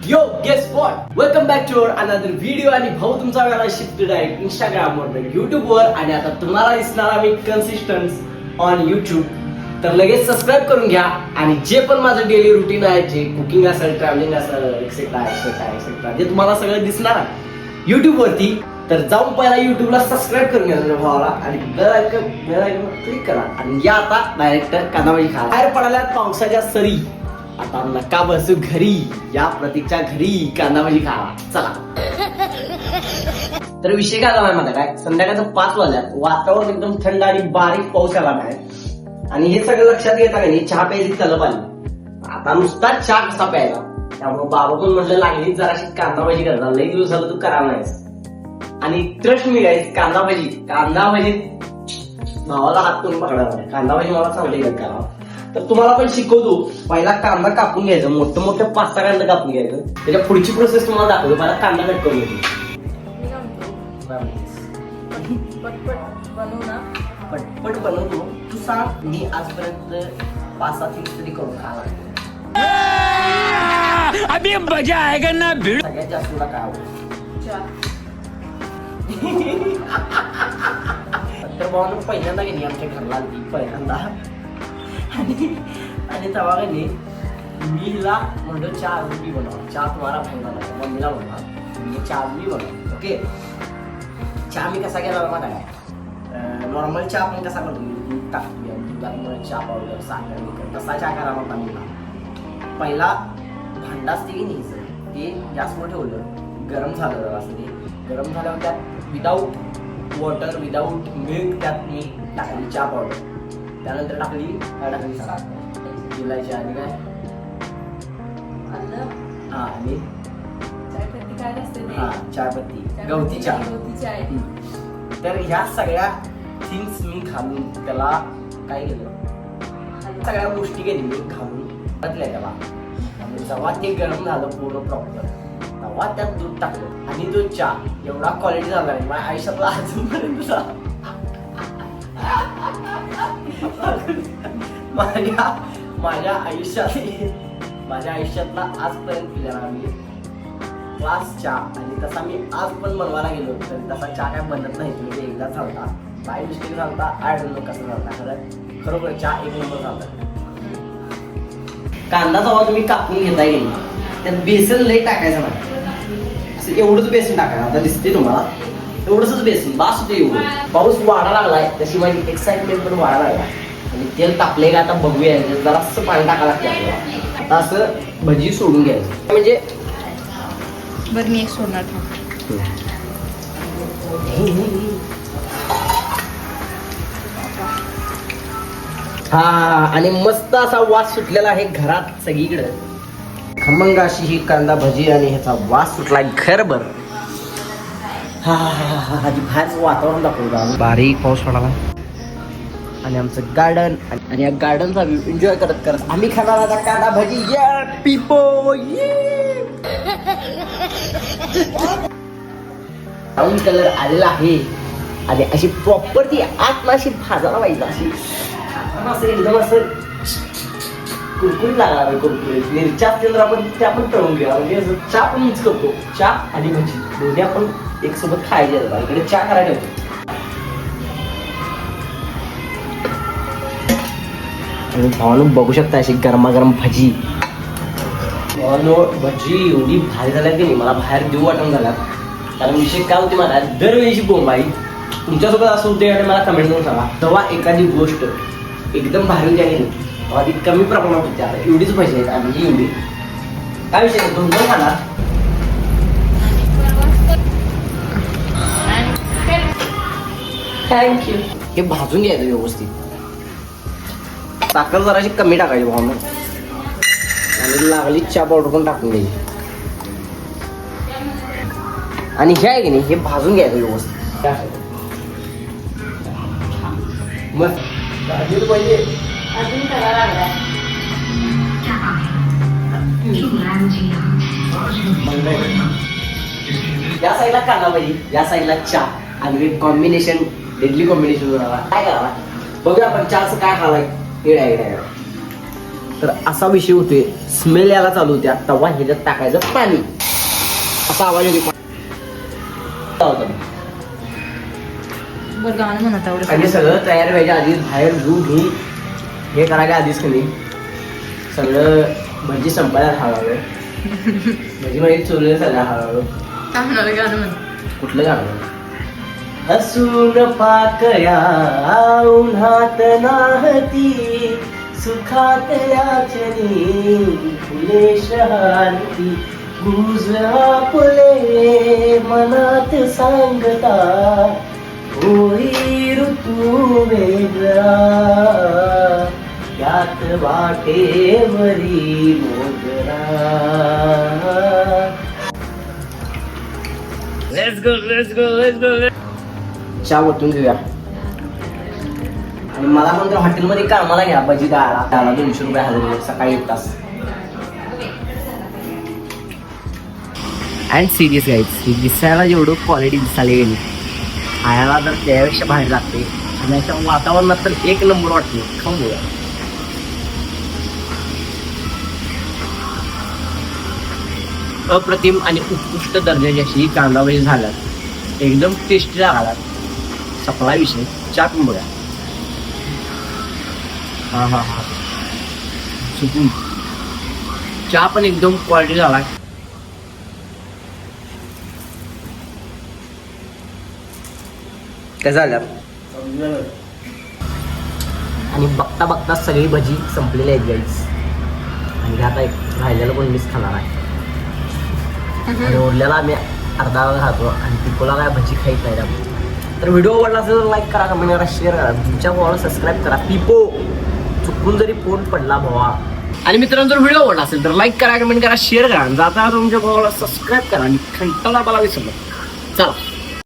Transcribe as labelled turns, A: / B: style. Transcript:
A: Yo guess what, welcome back to another video. आणि भाऊ तुमचा वेळा शिफ्टेड आहे इंस्टाग्रामवर, युट्यूबवर. आणि आता तुम्हाला दिसणार आम्ही कन्सिस्टन्स ऑन युट्यूब. तर लगेच सबस्क्राईब करून घ्या. आणि जे पण माझं डेली रुटीन आहे, जे कुकिंग असेल, ट्रॅव्हलिंग असेल, एक्सेट्रा एक्सेट्रा एक्सेट्रा, जे तुम्हाला सगळं दिसणार युट्यूब वरती, तर जाऊन पहिला युट्यूबला सबस्क्राईब करून घ्या भावाला आणि बेल आयकॉन क्लिक करा. आणि या आता डायरेक्ट कांदाभाजी खा. बाहेर पडाल्या पावसाच्या सरी, आता नका बसू घरी, या प्रतीकच्या घरी कांदाभाजी खा. चला. तर विषय काय झाला माझा, काय संध्याकाळचं 5 वाजल्यात, वातावरण एकदम थंड आणि बारीक पाऊस आला नाही. आणि हे सगळं लक्षात घेता का चहा प्यायची तलब आली. आता नुसता चहा कसा प्यायला, त्यामुळे बाबा पण म्हटलं लागली जराशी कांदाभाजी करता, लई दिवस झालं तू करा नाहीस. आणि ट्रस्ट मी गाईस, कांदाभाजी भावाला हात करून पकडायला, कांदाभाजी मला चांगली करा. तर तुम्हाला पण शिकवतो. पहिला कांदा कापून घ्यायचा, मोठं मोठं 5-6 कांदा कापून घ्यायचं. त्याच्या पुढची प्रोसेस तुम्हाला दाखवतो. पहिला कांदा कट करून घ्यायची. पटपट बनवतो. तू सांग, मी आजपर्यंत 5-7 थीम्स तरी करून खाला.
B: अभी मजा आएगा ना भिड़.
A: सगळ्यात जास्त तुला काय आवडतं? तर भावानं पहिल्यांदा गेली आमच्या घरला आली पहिल्यांदा. आणि तेव्हा कधी मी हिला म्हणतो चहा अजून बनवा, चहा तुम्हाला बनवा, मम्मीला बनवा, मी चहा मी बनवा. ओके. चहा मी कसा केला माहिती काय, नॉर्मल चहा आपण कसा करतो, दूध टाकतो, दुधात चहा पावडर, साखर, तसा चहा करा म्हणता मी. पहिला भांडा असते की नाही, ते गॅसवर ठेवलं, गरम झालं जरा असं. ते गरम झाल्यावर त्यात विदाऊट वॉटर, विदाऊट मिल्क त्यात मी टाकली चहा पावडर. त्यानंतर टाकली इलायची आणि काय, हा, आणि चायपत्ती, गवती चहा. तर ह्या सगळ्या थिंग्स मी घालून त्याला काय केलं, सगळ्या गोष्टी केली मी घालून टाकल्या त्याला. आणि जेव्हा ते गरम झालं पूर्ण प्रॉपर, तेव्हा त्यात दूध टाकलं. आणि तो चहा एवढा क्वालिटी झाला आहे माझ्या आयुष्यातला अजूनपर्यंत. माझ्या आयुष्यातला आजपर्यंत पिलेला मी क्लास चहा. आणि तसा मी आज पण बनवायला गेलो तर तसा चहा काय बनत नाही. तुम्ही एकदा चालता, बाय मिस्टेक चालता, आय डोंट नो कसं चालता. खरोखर चहा एक नंबर चालता. कांदा जेव्हा तुम्ही कापून घेताय गेली, त्यात बेसन लई टाकायचं नाही, एवढंच बेसन टाकायचं. आता दिसते तुम्हाला एवढंच बेसन बास होते. एवढं पाऊस वाढा लागलाय, तशी माझी एक्साइटमेंट पण वाढा लागला. आणि तेल तापले का आता बघूया, जरा असं पाणी टाकायला लागते आपल्याला. आता असं भजी सोडून घ्यायचं, म्हणजे
C: बरं मी एक सोडणार.
A: हा, आणि मस्त असा वास सुटलेला आहे घरात सगळीकडे. खमंग अशी ही कांदा भजी आणि ह्याचा वास सुटलाय घरभर. हा आधी बाहेरचं वातावरण दाखवलं, बारीक पाऊस पडाला आणि आमचं गार्डन. आणि या गार्डनचा व्ह्यू एन्जॉय करत करत आम्ही खाणार आता कांदा भजी. या पिपो ब्राऊन कलर आलेला आहे. आणि अशी प्रॉपर ती आत अशी भाजायला पाहिजे, अशी असं एकदम असं कुरकुरीत लागणार. कुरकुरीत मिरच्या असतील तर आपण त्या पण तळून घ्या. म्हणजे असं चहा पण मिक्स करतो, चहा आणि भजी दोन्ही आपण एक सोबत खायचे. इकडे चहा करायला ठेवतो. आणि भावानो बघू शकता अशी गरमागरम भजी. भावानो भजी एवढी भारी झाल्या की नाही, मला बाहेर देऊ वाटून झाला. कारण विषय काय होती मला, दरवेळीची बोंबाई तुमच्यासोबत असं होते. आणि मला कमेंट करून सांगा, तेव्हा एखादी गोष्ट एकदम भारी होती आणि तेव्हा ती कमी प्रमाणात होती. आता एवढीच भजी आहेत आणि एवढी काय विषय नाही, 2 खाणार. थँक्यू. हे भाजून घ्यायचं व्यवस्थित. साखर जराशी कमी टाकायची भावना. आणि लागली चहा पावडर पण टाकून घ्यायची. आणि हे आहे की नाही, हे भाजून घ्यायचं व्यवस्थित. मग पाहिजे या साईडला कांदा पाहिजे, या साईडला चहा. आणि कॉम्बिनेशन डेडली कॉम्बिनेशन काय करावा बघूया आपण. चहाचं काय खावाय. तर असा विषय होतोय. स्मेल यायला चालू होते तेव्हा ह्याच्यात टाकायचं पाणी. असा आवाज येतो.
C: बरं गाणं म्हणत आवडत.
A: आणि सगळं तयार व्हायच्या आधीच बाहेर दूध घे हे करायच्या आधीच की नाही सगळं भजी संपायला हळूहळू. भजी म्हणजे चोरले सगळं हळूहळू.
C: चांगलं गाणं म्हण.
A: कुठलं गाणं? हसून पाकळ्या उन्हात नाहती सुखात याचनी फुले शहांती गुज आपले मनात सांगता होई ऋतू वेगळा यात वाटेवरी मोगरा.
B: Let's go.
A: चहा ओतून घेऊया. आणि मला पण तर हॉटेलमध्ये कामाला घ्या भजी द्यायला. त्याला 200 रुपये हजर सकाळी 1 तास. अँड सिरियस गाईज दिसायला जेवढं क्वालिटी दिसायला गेली खायला तर त्यापेक्षा बाहेर लागते. आणि अशा वातावरणात तर 1 नंबर वाटते. खाऊन घेऊया. अप्रतिम आणि उत्कृष्ट दर्जाची अशी कांदा भजी झाल्यात. एकदम टेस्टी लागला. सपला विषय. चहा पिऊन बघा. हा चुकून चहा पण एकदम क्वालिटी झाला. काय झालं आणि बघता बघता सगळी भजी संपलेली आहेत गाईज. आणि आता एक राहिलेलं पण मिस खाणार आहे. आणि उरलेला आम्ही अर्धा खातो आणि पिकोला काय भजी खाईत नाही त्यामुळे. तर व्हिडिओ आवडला असेल तर लाईक करा, कमेंट करा, शेअर करा. तुमच्या भावाला सबस्क्राईब करा. पिपो चुकून जरी फोन पडला भावा. आणि मित्रांनो जर व्हिडिओ आवडला असेल तर लाईक करा, कमेंट करा, शेअर करा. जाता तुमच्या भावाला सबस्क्राईब करा आणि घंटा दाबायला विसरू नका. चला.